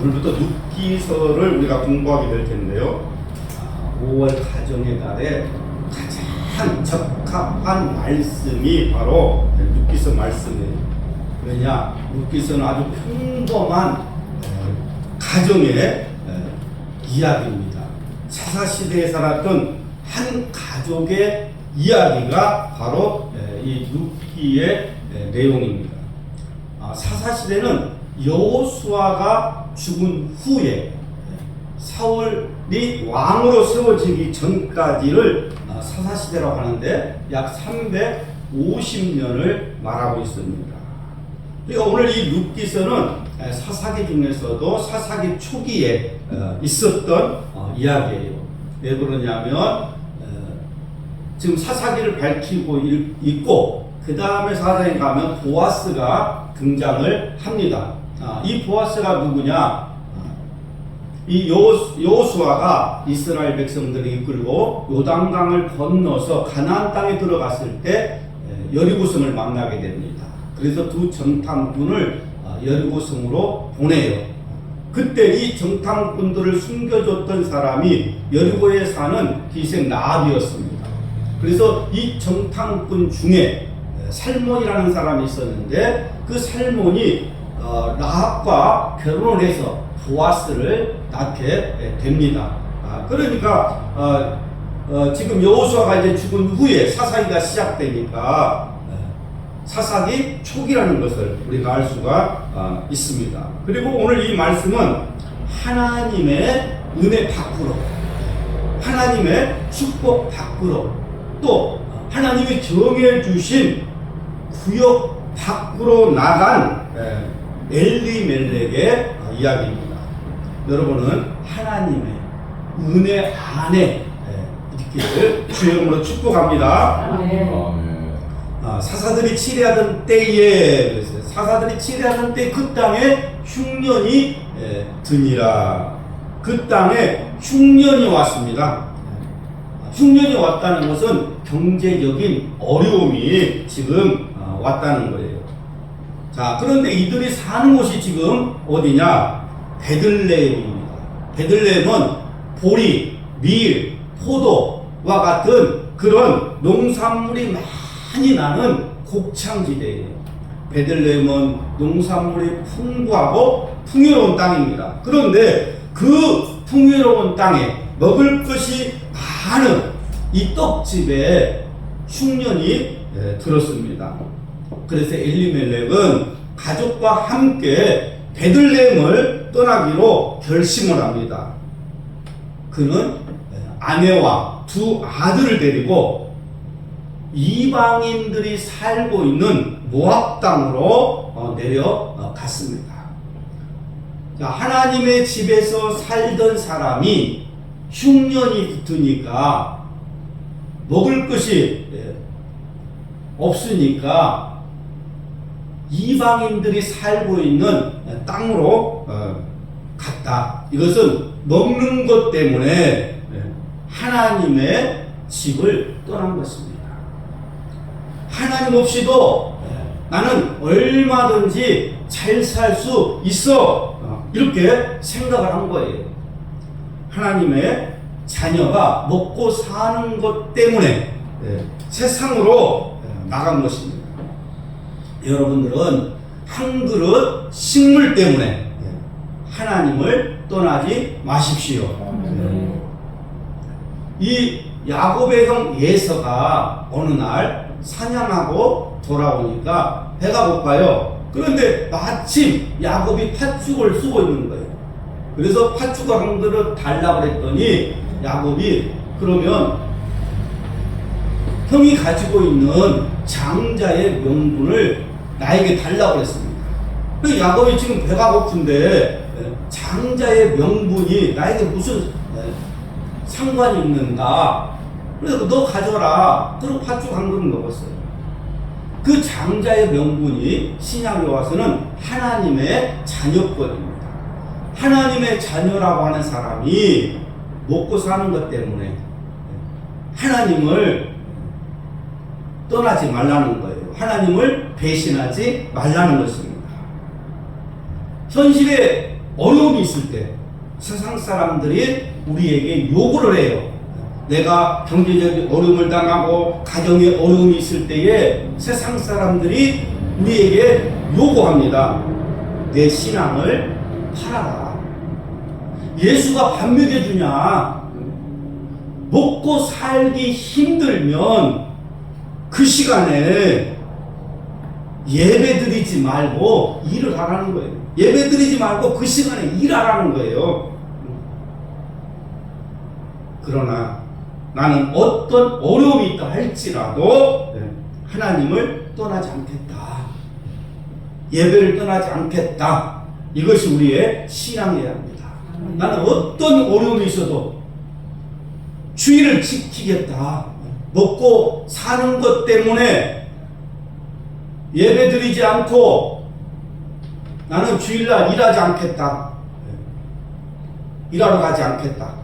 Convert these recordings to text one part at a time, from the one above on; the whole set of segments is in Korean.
오늘부터 룻기서를 우리가 공부하게 될 텐데요. 5월 가정의 달에 가장 적합한 말씀이 바로 룻기서 말씀이에요. 왜냐? 룻기서는 아주 평범한 가정의 이야기입니다. 사사시대에 살았던 한 가족의 이야기가 바로 이 룻기의 내용입니다. 사사시대는 여호수아가 죽은 후에 사울이 왕으로 세워지기 전까지를 사사시대라고 하는데 약 350년을 말하고 있습니다. 그러니까 오늘 이 룻기서는 사사기 중에서도 사사기 초기에 있었던 이야기예요. 왜 그러냐면 지금 사사기를 밝히고 있고 그 다음에 사사기에 가면 보아스가 등장을 합니다. 이 보아스가 누구냐? 이 여호수아가 이스라엘 백성들을 이끌고 요단강을 건너서 가나안 땅에 들어갔을 때 여리고성을 만나게 됩니다. 그래서 두 정탐꾼을 여리고성으로 보내요. 그때 이 정탐꾼들을 숨겨줬던 사람이 여리고에 사는 기생 라합이었습니다. 그래서 이 정탐꾼 중에 살몬이라는 사람이 있었는데 그 살몬이 라합과 결혼을 해서 보아스를 낳게 됩니다. 그러니까 지금 여호수아가 이제 죽은 후에 사사기가 시작되니까 사사기 초기라는 것을 우리가 알 수가 있습니다. 그리고 오늘 이 말씀은 하나님의 은혜 밖으로, 하나님의 축복 밖으로, 또 하나님이 정해 주신 구역 밖으로 나간 엘리멜렉의 이야기입니다. 여러분은 하나님의 은혜 안에 있기를 주의 이름으로 축복합니다. 사사들이 치리하던 때에, 사사들이 치리하던 때 그 땅에 흉년이 드니라. 그 땅에 흉년이 왔습니다. 흉년이 왔다는 것은 경제적인 어려움이 지금 왔다는 거예요. 자, 그런데 이들이 사는 곳이 지금 어디냐? 베들레헴입니다. 베들레헴은 보리, 밀, 포도와 같은 그런 농산물이 많이 나는 곡창지대예요. 베들레헴은 농산물이 풍부하고 풍요로운 땅입니다. 그런데 그 풍요로운 땅에 먹을 것이 많은 이 떡집에 흉년이 들었습니다. 그래서 엘리멜렉은 가족과 함께 베들레헴을 떠나기로 결심을 합니다. 그는 아내와 두 아들을 데리고 이방인들이 살고 있는 모압 땅으로 내려갔습니다. 자, 하나님의 집에서 살던 사람이 흉년이 붙으니까 먹을 것이 없으니까 이방인들이 살고 있는 땅으로 갔다. 이것은 먹는 것 때문에 하나님의 집을 떠난 것입니다. 하나님 없이도 나는 얼마든지 잘 살 수 있어. 이렇게 생각을 한 거예요. 하나님의 자녀가 먹고 사는 것 때문에 세상으로 나간 것입니다. 여러분들은 한 그릇 식물 때문에 하나님을 떠나지 마십시오. 이 야곱의 형 예서가 어느 날 사냥하고 돌아오니까 배가 고파요. 그런데 마침 야곱이 팥죽을 쓰고 있는 거예요. 그래서 팥죽을 한 그릇 달라고 그랬더니 야곱이 그러면 형이 가지고 있는 장자의 명분을 나에게 달라고 그랬습니다. 그 야곱이 지금 배가 고픈데 장자의 명분이 나에게 무슨 상관이 있는가? 그래서 너 가져라. 그리고 팥죽 한 그릇 먹었어요. 그 장자의 명분이 신약에 와서는 하나님의 자녀권입니다. 하나님의 자녀라고 하는 사람이 먹고 사는 것 때문에 하나님을 떠나지 말라는 거예요. 하나님을 배신하지 말라는 것입니다. 현실에 어려움이 있을 때 세상 사람들이 우리에게 요구를 해요. 내가 경제적인 어려움을 당하고 가정에 어려움이 있을 때에 세상 사람들이 우리에게 요구합니다. 내 신앙을 팔아라. 예수가 밥 먹여주냐? 먹고 살기 힘들면 그 시간에 예배 드리지 말고 일을 하라는 거예요. 예배 드리지 말고 그 시간에 일하라는 거예요. 그러나 나는 어떤 어려움이 있다 할지라도 하나님을 떠나지 않겠다. 예배를 떠나지 않겠다. 이것이 우리의 신앙이어야 합니다. 나는 어떤 어려움이 있어도 주의를 지키겠다. 먹고 사는 것 때문에 예배 드리지 않고 나는 주일날 일하지 않겠다. 일하러 가지 않겠다.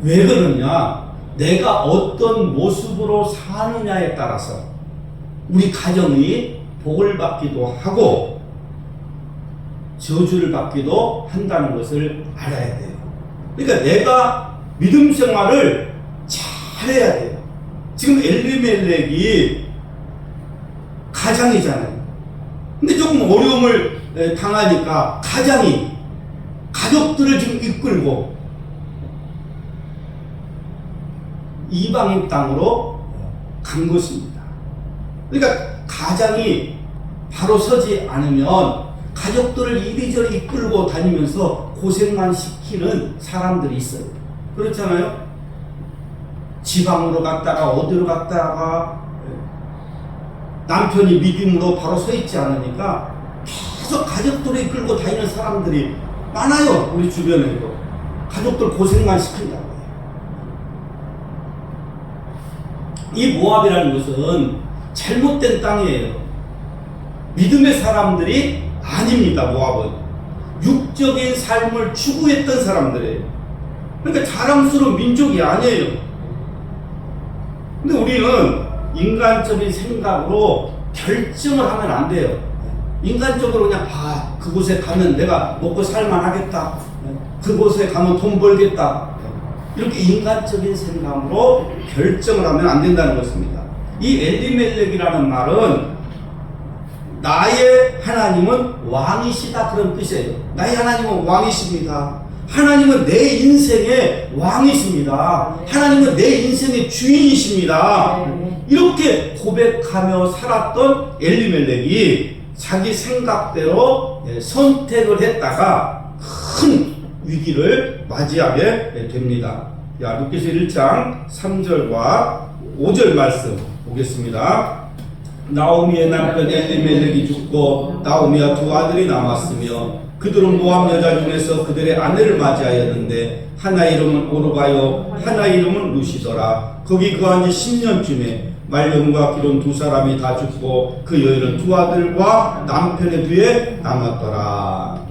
왜 그러냐? 내가 어떤 모습으로 사느냐에 따라서 우리 가정이 복을 받기도 하고 저주를 받기도 한다는 것을 알아야 돼요. 그러니까 내가 믿음 생활을 잘해야 돼요. 지금 엘리멜렉이 가장이잖아요. 근데 조금 어려움을 당하니까 가족들을 지금 이끌고 이방인 땅으로 간 것입니다. 그러니까 가장이 바로 서지 않으면 가족들을 이리저리 이끌고 다니면서 고생만 시키는 사람들이 있어요. 그렇잖아요? 지방으로 갔다가 어디로 갔다가 남편이 믿음으로 바로 서 있지 않으니까 계속 가족들을 이끌고 다니는 사람들이 많아요. 우리 주변에도. 가족들 고생만 시킨다고. 이 모압이라는 것은 잘못된 땅이에요. 믿음의 사람들이 아닙니다. 모압은 육적인 삶을 추구했던 사람들이에요. 그러니까 자랑스러운 민족이 아니에요. 근데 우리는 인간적인 생각으로 결정을 하면 안 돼요. 인간적으로 그냥 그곳에 가면 내가 먹고 살만하겠다. 그곳에 가면 돈 벌겠다. 이렇게 인간적인 생각으로 결정을 하면 안 된다는 것입니다. 이 엘리멜렉이라는 말은 나의 하나님은 왕이시다 그런 뜻이에요. 나의 하나님은 왕이십니다. 하나님은 내 인생의 왕이십니다. 하나님은 내 인생의 주인이십니다. 이렇게 고백하며 살았던 엘리멜렉이 자기 생각대로 선택을 했다가 큰 위기를 맞이하게 됩니다. 룻기서 1장 3절과 5절 말씀 보겠습니다. 나오미의 남편 엘리멜렉이 죽고 나오미와 두 아들이 남았으며 그들은 모압 여자 중에서 그들의 아내를 맞이하였는데 하나 이름은 오르바요 하나 이름은 루시더라. 거기 거한 지 10년쯤에 말년과 기론 두 사람이 다 죽고 그 여인은 두 아들과 남편의 뒤에 남았더라.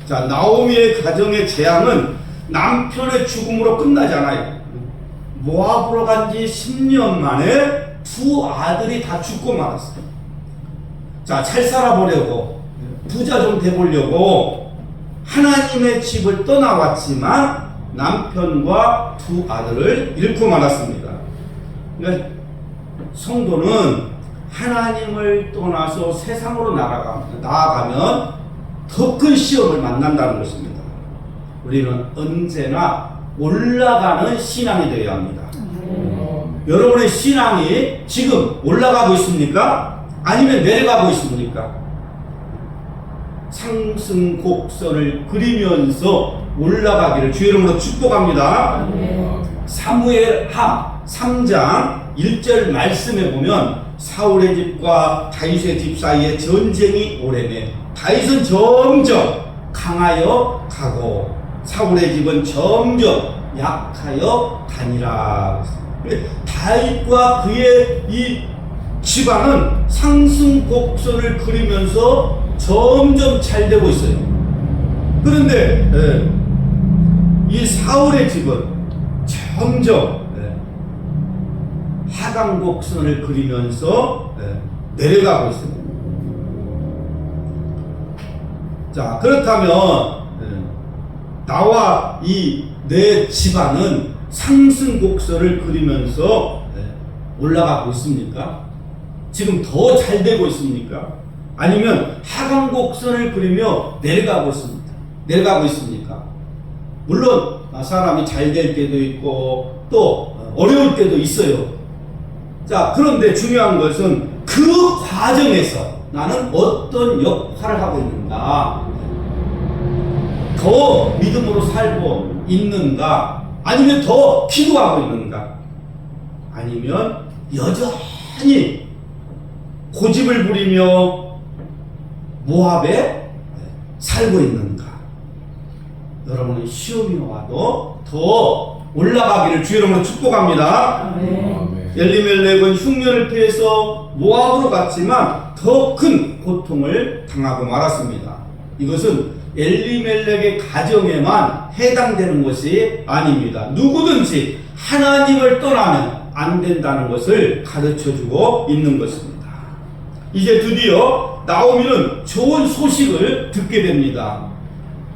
자, 나오미의 가정의 재앙은 남편의 죽음으로 끝나지 않아요. 모압으로 간 지 10년 만에 두 아들이 다 죽고 말았어요. 자, 잘 살아보려고 부자 좀 돼보려고 하나님의 집을 떠나왔지만 남편과 두 아들을 잃고 말았습니다. 그러니까 성도는 하나님을 떠나서 세상으로 나아가면 더 큰 시험을 만난다는 것입니다. 우리는 언제나 올라가는 신앙이 되어야 합니다. 여러분의 신앙이 지금 올라가고 있습니까? 아니면 내려가고 있습니까? 상승 곡선을 그리면서 올라가기를 주의 이름으로 축복합니다. 사무엘하 3장 1절 말씀에 보면 사울의 집과 다윗의 집 사이에 전쟁이 오래매 다윗은 점점 강하여 가고 사울의 집은 점점 약하여 가니라. 다윗과 그의 이 집안은 상승 곡선을 그리면서 점점 잘 되고 있어요. 그런데 이 사울의 집은 점점 하강 곡선을 그리면서 내려가고 있습니다. 자, 그렇다면 나와 이 내 집안은 상승곡선을 그리면서 올라가고 있습니까? 지금 더 잘 되고 있습니까? 아니면 하강곡선을 그리며 내려가고 있습니다. 내려가고 있습니까? 물론 사람이 잘 될 때도 있고 또 어려울 때도 있어요. 자, 그런데 중요한 것은 그 과정에서 나는 어떤 역할을 하고 있는가? 더 믿음으로 살고 있는가? 아니면 더 기도하고 있는가? 아니면 여전히 고집을 부리며 모압에 살고 있는가? 여러분은 시험이 와도 더 올라가기를 주의 이름으로 축복합니다. 엘리멜렉은 흉년을 피해서 모압으로 갔지만 더 큰 고통을 당하고 말았습니다. 이것은 엘리멜렉의 가정에만 해당되는 것이 아닙니다. 누구든지 하나님을 떠나면 안 된다는 것을 가르쳐주고 있는 것입니다. 이제 드디어 나오미는 좋은 소식을 듣게 됩니다.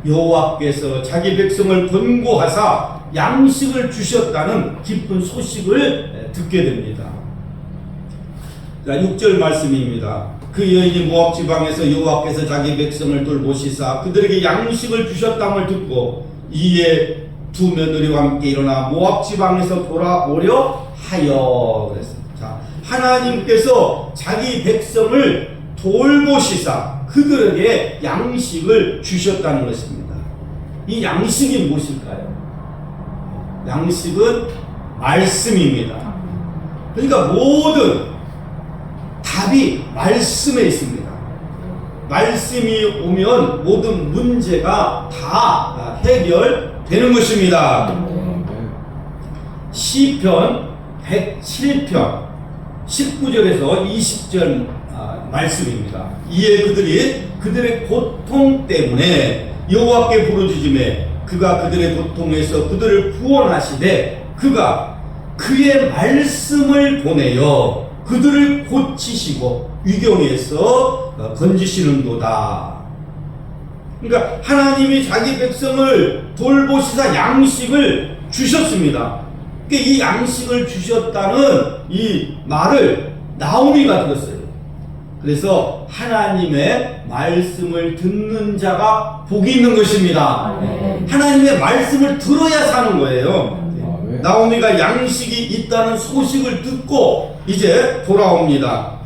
여호와께서 자기 백성을 권고하사 양식을 주셨다는 기쁜 소식을 듣게 됩니다. 자, 6절 말씀입니다. 그 여인이 모압 지방에서 여호와께서 자기 백성을 돌보시사 그들에게 양식을 주셨다함을 듣고 이에 두 며느리와 함께 일어나 모압 지방에서 돌아오려 하여 그랬습니다. 자, 하나님께서 자기 백성을 돌보시사 그들에게 양식을 주셨다는 것입니다. 이 양식이 무엇일까요? 양식은 말씀입니다. 그러니까 모든 답이 말씀에 있습니다. 말씀이 오면 모든 문제가 다 해결되는 것입니다. 시편 107편 19절에서 20절 말씀입니다. 이에 그들이 그들의 고통 때문에 여호와께 부르짖으매 그가 그들의 고통에서 그들을 구원하시되 그가 그의 말씀을 보내어 그들을 고치시고 위경에서 건지시는도다. 그러니까 하나님이 자기 백성을 돌보시사 양식을 주셨습니다. 그러니까 이 양식을 주셨다는 이 말을 나오미가 들었어요. 그래서 하나님의 말씀을 듣는 자가 복이 있는 것입니다. 하나님의 말씀을 들어야 사는 거예요. 나오미가 양식이 있다는 소식을 듣고 이제 돌아옵니다.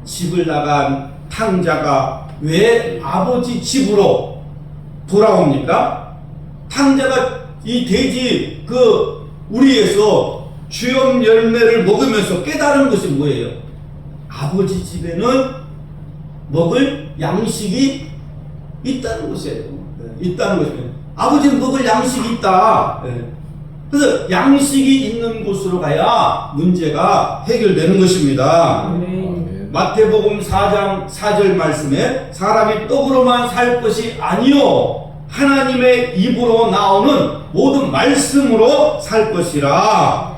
집을 나간 탕자가 왜 아버지 집으로 돌아옵니까? 탕자가 이 돼지 그 우리에서 주염 열매를 먹으면서 깨달은 것이 뭐예요? 아버지 집에는 먹을 양식이 있다는 것이에요. 있다는 것이에요. 아버지는 먹을 양식이 있다. 그래서 양식이 있는 곳으로 가야 문제가 해결되는 것입니다. 마태복음 4장 4절 말씀에 사람이 떡으로만 살 것이 아니요 하나님의 입으로 나오는 모든 말씀으로 살 것이라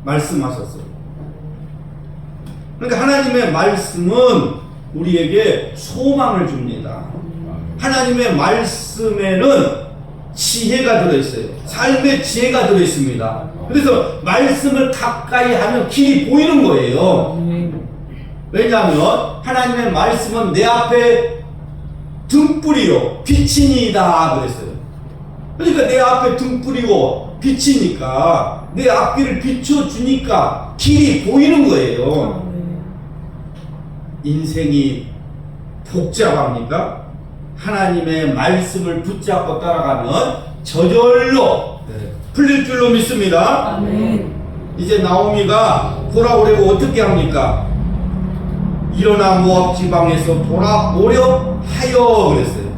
말씀하셨어요. 그러니까 하나님의 말씀은 우리에게 소망을 줍니다. 하나님의 말씀에는 지혜가 들어있어요. 삶의 지혜가 들어있습니다. 그래서 말씀을 가까이 하면 길이 보이는 거예요. 왜냐하면 하나님의 말씀은 내 앞에 등불이요 빛이니이다 그랬어요. 그러니까 내 앞에 등불이고 빛이니까 내 앞길을 비춰주니까 길이 보이는 거예요. 인생이 복잡합니까? 하나님의 말씀을 붙잡고 따라가면 저절로 풀릴 줄로 믿습니다. 아멘. 이제 나오미가 돌아오려고 어떻게 합니까? 일어나 모압 지방에서 돌아오려 하여 그랬어요.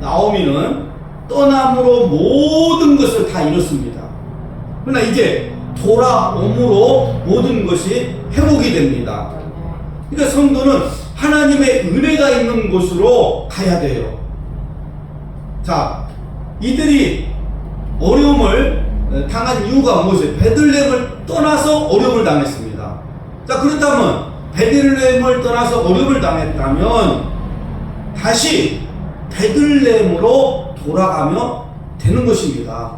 나오미는 떠남으로 모든 것을 다 잃었습니다. 그러나 이제 돌아옴으로 모든 것이 회복이 됩니다. 그러니까 성도는 하나님의 은혜가 있는 곳으로 가야 돼요. 자, 이들이 어려움을 당한 이유가 무엇이에요? 베들레헴을 떠나서 어려움을 당했습니다. 자, 그렇다면 베들레헴을 떠나서 어려움을 당했다면 다시 베들레헴으로 돌아가면 되는 것입니다.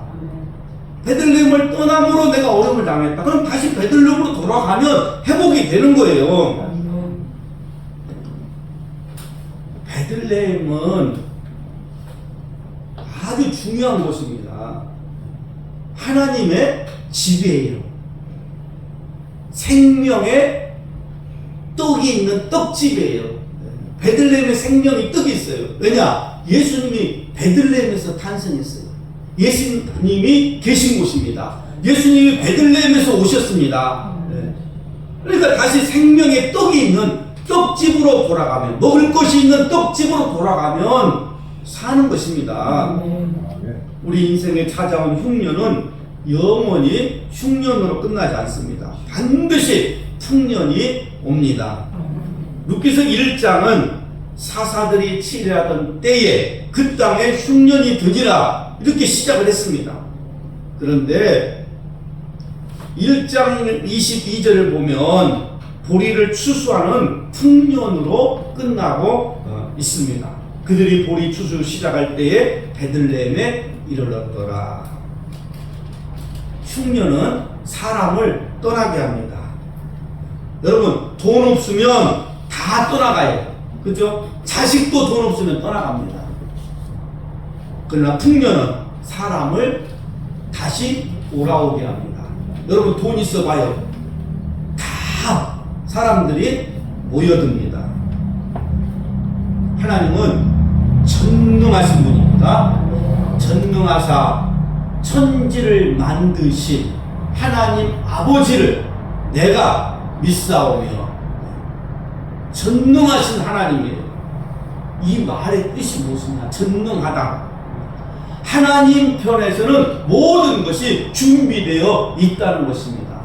베들레헴을 떠남으로 내가 어려움을 당했다. 그럼 다시 베들레헴으로 돌아가면 회복이 되는 거예요. 베들레헴은 아주 중요한 곳입니다. 하나님의 집이에요. 생명의 떡이 있는 떡집이에요. 베들레헴에 생명의 떡이 있어요. 왜냐? 예수님이 베들레헴에서 탄생했어요. 예수님이 계신 곳입니다. 예수님이 베들레헴에서 오셨습니다. 그러니까 다시 생명의 떡이 있는 떡집으로 돌아가면, 먹을 것이 있는 떡집으로 돌아가면 사는 것입니다. 우리 인생에 찾아온 흉년은 영원히 흉년으로 끝나지 않습니다. 반드시 풍년이 옵니다. 룻기서 1장은 사사들이 치레하던 때에 그 땅에 흉년이 드니라 이렇게 시작을 했습니다. 그런데 1장 22절을 보면 보리를 추수하는 풍년으로 끝나고 있습니다. 그들이 보리 추수 시작할 때에 베들레헴에 이르렀더라. 흉년은 사람을 떠나게 합니다. 여러분, 돈 없으면 다 떠나가요. 그죠? 자식도 돈 없으면 떠나갑니다. 그러나 풍년은 사람을 다시 돌아오게 합니다. 여러분, 돈 있어 봐요. 다 사람들이 모여듭니다. 하나님은 전능하신 분입니다. 전능하사 천지를 만드신 하나님 아버지를 내가 믿사오며, 전능하신 하나님이에요. 이 말의 뜻이 무엇이냐? 전능하다. 하나님 편에서는 모든 것이 준비되어 있다는 것입니다.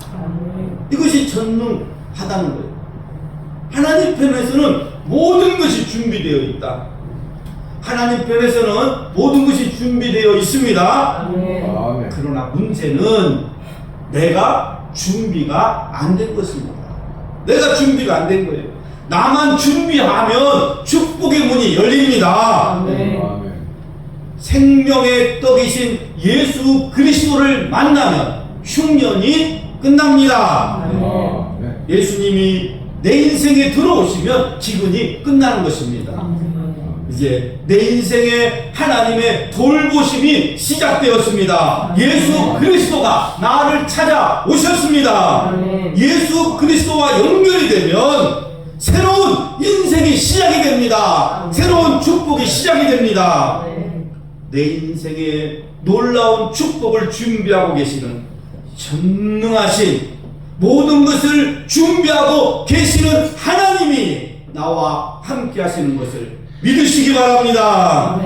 이것이 전능하다는 거예요. 하나님 편에서는 모든 것이 준비되어 있다. 하나님 편에서는 모든 것이 준비되어 있습니다. 그러나 문제는 내가 준비가 안 된 것입니다. 내가 준비가 안 된 거예요. 나만 준비하면 축복의 문이 열립니다. 생명의 떡이신 예수 그리스도를 만나면 흉년이 끝납니다. 예수님이 내 인생에 들어오시면 기근이 끝나는 것입니다. 이제 내 인생에 하나님의 돌보심이 시작되었습니다. 예수 그리스도가 나를 찾아오셨습니다. 예수 그리스도와 연결이 되면 새로운 인생이 시작이 됩니다. 새로운 축복이 시작이 됩니다. 내 인생에 놀라운 축복을 준비하고 계시는 전능하신, 모든 것을 준비하고 계시는 하나님이 나와 함께 하시는 것을 믿으시기 바랍니다.